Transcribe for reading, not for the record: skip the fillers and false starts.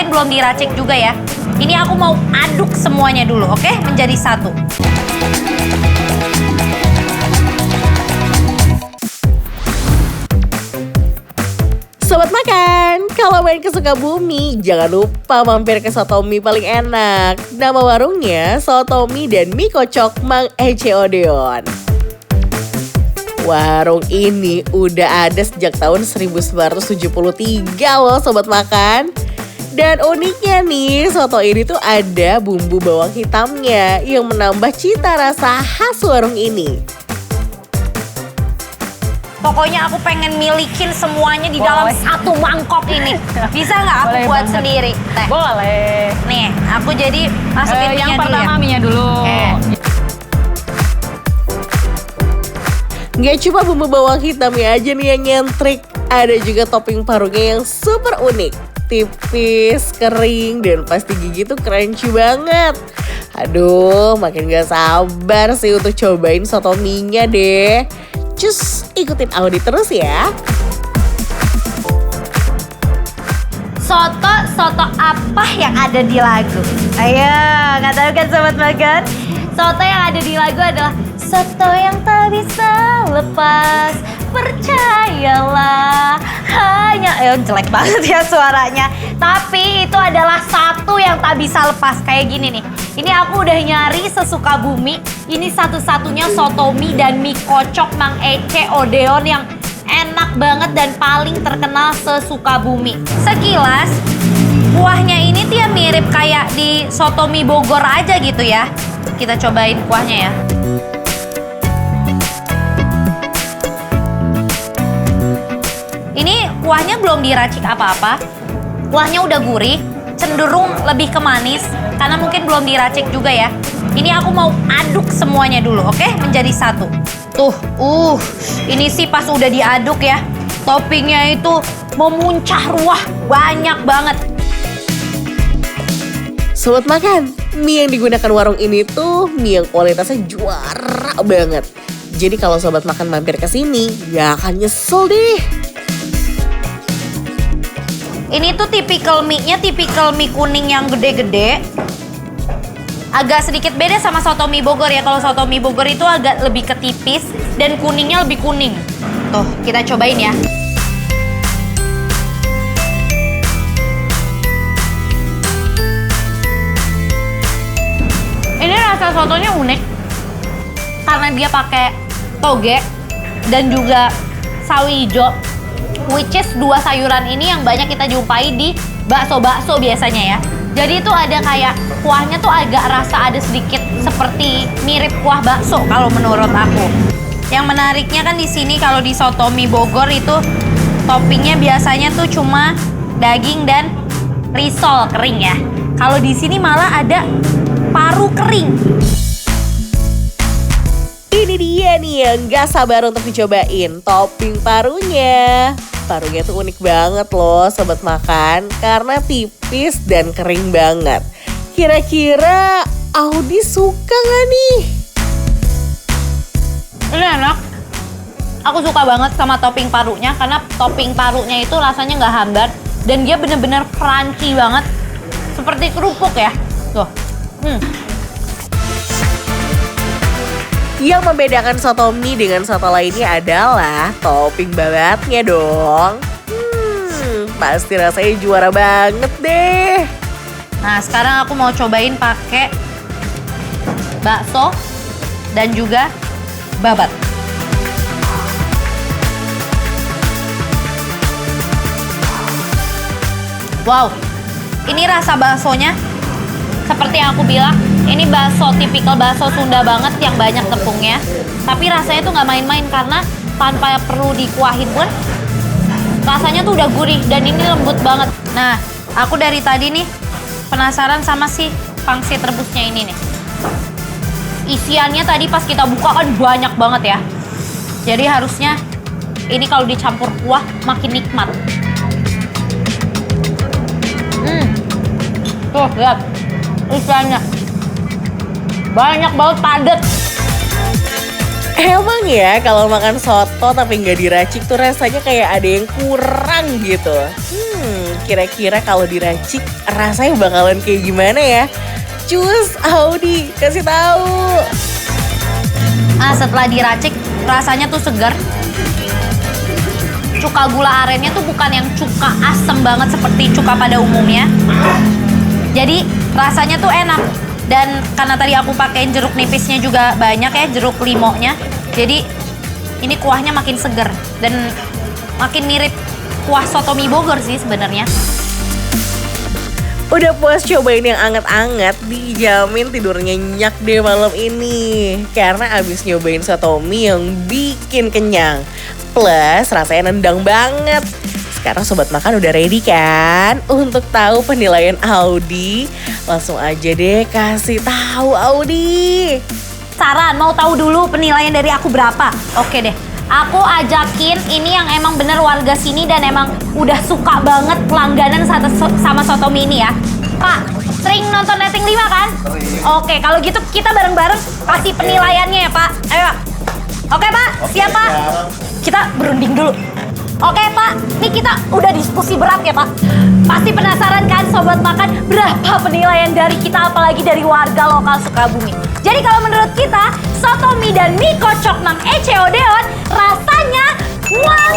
mungkin belum diracik juga ya. Ini aku mau aduk semuanya dulu, oke? Menjadi satu. Sobat makan, kalau main ke Sukabumi, jangan lupa mampir ke Sotomi paling enak. Nama warungnya Sotomi dan Mie Kocok Mang Ece Odeon. Warung ini udah ada sejak tahun 1973 loh sobat makan. Dan uniknya nih, soto ini tuh ada bumbu bawang hitamnya yang menambah cita rasa khas warung ini. Pokoknya aku pengen milikin semuanya di dalam satu mangkok ini. Bisa nggak aku Boleh buat banget. sendiri? Teh. Boleh. Nih, aku jadi masukin Yang minyak dulu pertama ya. minyak dulu. Gak cuma bumbu bawang hitamnya aja nih yang nyentrik, ada juga topping parunya yang super unik. Tipis, kering, dan pasti gigi tuh crunchy banget. Aduh, makin gak sabar sih untuk cobain soto mie-nya deh. Cus, ikutin Audi terus ya. Soto apa yang ada di lagu? Ayo, nggak tahu kan sobat makan? Soto yang ada di lagu adalah soto yang tak bisa lepas, percayalah. Hanya, jelek banget ya suaranya. Tapi itu adalah satu yang tak bisa lepas kayak gini nih. Ini aku udah nyari sesuka bumi. Ini satu-satunya soto mie dan mie kocok Mang Ece Odeon yang enak banget dan paling terkenal sesuka bumi. Sekilas, kuahnya ini tuh ya mirip kayak di soto mie Bogor aja gitu ya. Kita cobain kuahnya ya. Ini kuahnya belum diracik apa-apa. Kuahnya udah gurih, cenderung lebih ke manis karena mungkin belum diracik juga ya. Ini aku mau aduk semuanya dulu, oke? Menjadi satu. Tuh, ini sih pas udah diaduk ya, toppingnya itu memuncah ruah, banyak banget. Sobat makan, mie yang digunakan warung ini tuh mie yang kualitasnya juara banget. Jadi kalau sobat makan mampir ke sini, gak akan nyesel deh. Ini tuh tipikal mie-nya, tipikal mie kuning yang gede-gede. Agak sedikit beda sama soto mie Bogor ya. Kalau soto mie Bogor itu agak lebih ketipis dan kuningnya lebih kuning. Tuh, kita cobain ya. Ini rasa sotonya unik karena dia pakai toge dan juga sawi hijau, which is dua sayuran ini yang banyak kita jumpai di bakso-bakso biasanya ya. Jadi itu ada kayak kuahnya tuh agak rasa ada sedikit seperti mirip kuah bakso kalau menurut aku. Yang menariknya kan di sini kalau di soto mie Bogor itu toppingnya biasanya tuh cuma daging dan risol kering ya. Kalau di sini malah ada paru kering. Ini dia nih yang gak sabar untuk dicobain, topping parunya. Parunya tuh unik banget loh sobat makan, karena tipis dan kering banget. Kira-kira Audi suka gak nih? Ini enak. Aku suka banget sama topping parunya karena topping parunya itu rasanya nggak hambar dan dia bener-bener crunchy banget, seperti kerupuk ya. Tuh. Yang membedakan soto mie dengan soto lainnya adalah topping babatnya dong. Pasti rasanya juara banget deh. Nah, sekarang aku mau cobain pakai bakso dan juga babat. Wow, ini rasa baksonya seperti yang aku bilang, ini bakso tipikal bakso Sunda banget yang banyak tepungnya. Tapi rasanya tuh nggak main-main karena tanpa perlu dikuahin pun rasanya tuh udah gurih dan ini lembut banget. Nah, aku dari tadi nih penasaran sama si pangsit rebusnya ini nih. Isiannya tadi pas kita buka kan banyak banget ya. Jadi harusnya ini kalau dicampur kuah makin nikmat. Tuh, lihat isiannya. Banyak banget, padat. Emang ya kalau makan soto tapi nggak diracik tuh rasanya kayak ada yang kurang gitu. kira-kira kalau diracik rasanya bakalan kayak gimana ya? Cus, Audi, kasih tahu. Nah, setelah diracik rasanya tuh segar. Cuka gula arennya tuh bukan yang cuka asem banget seperti cuka pada umumnya. Jadi rasanya tuh enak. Dan karena tadi aku pakein jeruk nipisnya juga banyak ya, jeruk limonya. Jadi ini kuahnya makin seger dan makin mirip kuah soto mie Bogor sih sebenarnya. Udah puas cobain yang anget-anget, dijamin tidur nyenyak deh malam ini. Karena abis nyobain soto mie yang bikin kenyang. Plus rasanya nendang banget. Sekarang Sobat Makan udah ready kan untuk tahu penilaian Audi? Langsung aja deh kasih tahu Audi. Saran, mau tahu dulu penilaian dari aku berapa? Oke deh, aku ajakin ini yang emang bener warga sini dan emang udah suka banget langganan sama soto mie ini ya. Pak, sering nonton Rating 5 kan? Oke, kalau gitu kita bareng-bareng kasih penilaiannya ya Pak. Ayo Pak. Oke Pak, siap Pak? Kita berunding dulu. Oke Pak, ini kita udah diskusi berat ya Pak. Pasti penasaran kan Sobat Makan berapa penilaian dari kita apalagi dari warga lokal Sukabumi. Jadi kalau menurut kita, soto mie dan mie kocok nang Ece Odeon rasanya muang